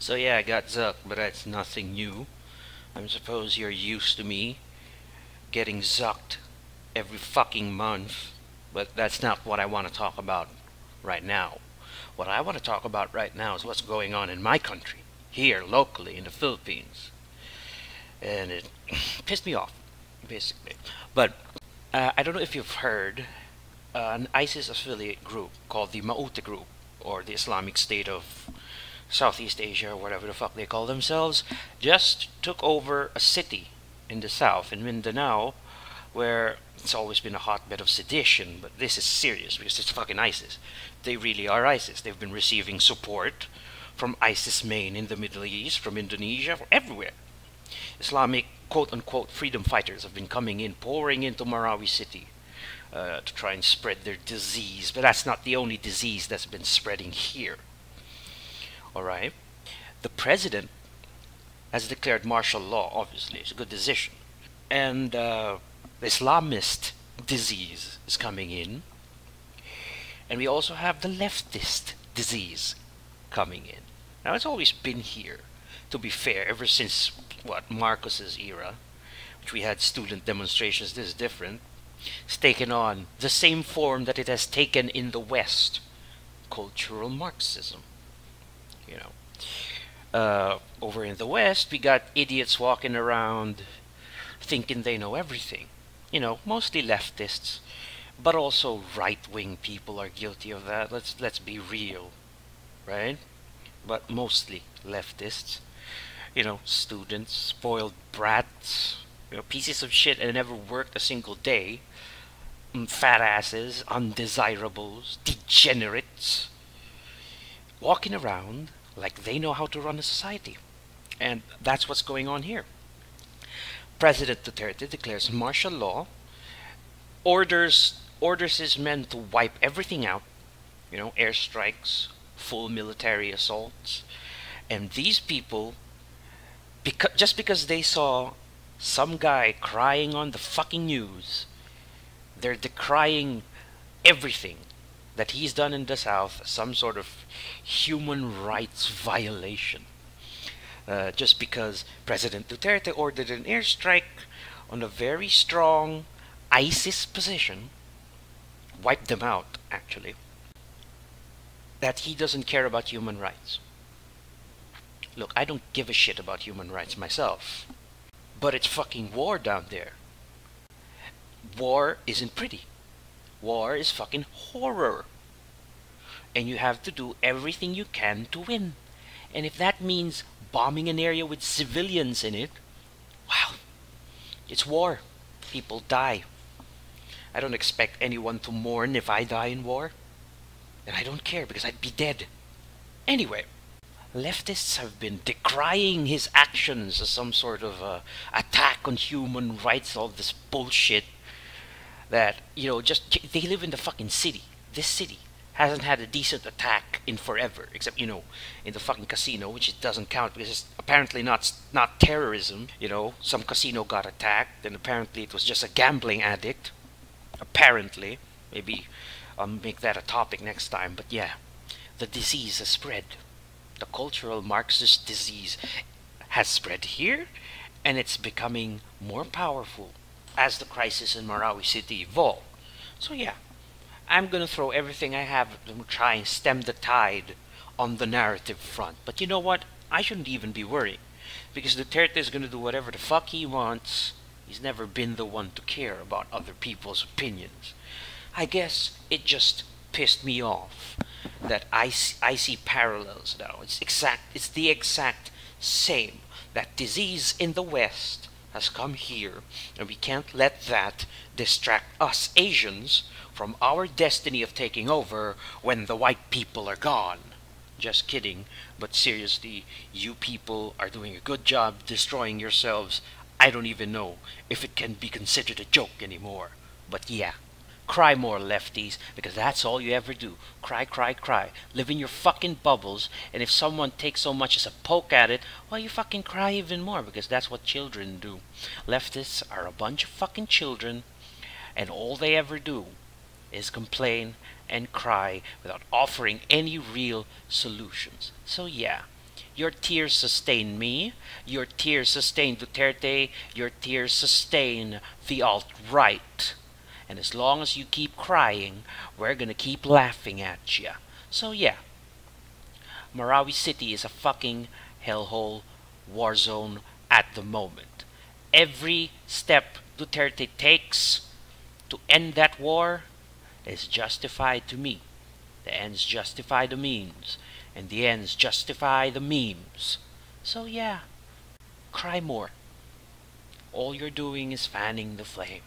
So yeah, I got zucked, but that's nothing new. I suppose you're used to me getting zucked every fucking month, but that's not what I want to talk about right now. What I want to talk about right now is what's going on in my country, here locally in the Philippines, and it pissed me off, basically. But I don't know if you've heard an ISIS affiliate group called the Maute Group, or the Islamic State of Southeast Asia, or whatever the fuck they call themselves, just took over a city in the south, in Mindanao, where it's always been a hotbed of sedition, but this is serious because it's fucking ISIS. They really are ISIS. They've been receiving support from ISIS main in the Middle East, from Indonesia, from everywhere. Islamic quote unquote freedom fighters have been coming in, pouring into Marawi city to try and spread their disease. But that's not the only disease that's been spreading here. Alright? The president has declared martial law, obviously. It's a good decision. And the Islamist disease is coming in. And we also have the leftist disease coming in. Now, it's always been here, to be fair, ever since, Marcos's era, which we had student demonstrations. This is different. It's taken on the same form that it has taken in the West, cultural Marxism. You know, over in the West, we got idiots walking around thinking they know everything. You know, mostly leftists, but also right-wing people are guilty of that. Let's be real, right? But mostly leftists. You know, students, spoiled brats, you know, pieces of shit and never worked a single day. Fat asses, undesirables, degenerates, walking around like they know how to run a society. And that's what's going on here. President Duterte declares martial law, orders his men to wipe everything out, you know, airstrikes, full military assaults. And these people, just because they saw some guy crying on the fucking news, they're decrying everything that he's done in the South, some sort of human rights violation. Just because President Duterte ordered an airstrike on a very strong ISIS position, wiped them out, actually, that he doesn't care about human rights. Look, I don't give a shit about human rights myself, but it's fucking war down there. War isn't pretty. War is fucking horror. And you have to do everything you can to win. And if that means bombing an area with civilians in it, well, it's war. People die. I don't expect anyone to mourn if I die in war. And I don't care because I'd be dead. Anyway, leftists have been decrying his actions as some sort of attack on human rights, all this bullshit that, you know, just, they live in the fucking city. This city hasn't had a decent attack in forever, except, you know, in the fucking casino, which it doesn't count because it's apparently not terrorism. You know, some casino got attacked, and apparently it was just a gambling addict. Apparently. Maybe I'll make that a topic next time, but yeah, the disease has spread. The cultural Marxist disease has spread here, and it's becoming more powerful as the crisis in Marawi City evolved. So yeah, I'm gonna throw everything I have to try and stem the tide on the narrative front. But you know what? I shouldn't even be worried, because Duterte is gonna do whatever the fuck he wants. He's never been the one to care about other people's opinions. I guess it just pissed me off that I see parallels now. It's the exact same. That disease in the West has come here, and we can't let that distract us Asians from our destiny of taking over when the white people are gone. Just kidding, but seriously, you people are doing a good job destroying yourselves. I don't even know if it can be considered a joke anymore. But yeah, cry more, lefties, because that's all you ever do. Cry, cry, cry. Live in your fucking bubbles, and if someone takes so much as a poke at it, well, you fucking cry even more, because that's what children do. Leftists are a bunch of fucking children, and all they ever do is complain and cry without offering any real solutions. So yeah, Your tears sustain me. Your tears sustain Duterte. Your tears sustain the alt-right. And as long as you keep crying, we're gonna keep laughing at you. So yeah, Marawi City is a fucking hellhole war zone at the moment. Every step Duterte takes to end that war is justified to me. The ends justify the means, and the ends justify the memes. So yeah, cry more. All you're doing is fanning the flame.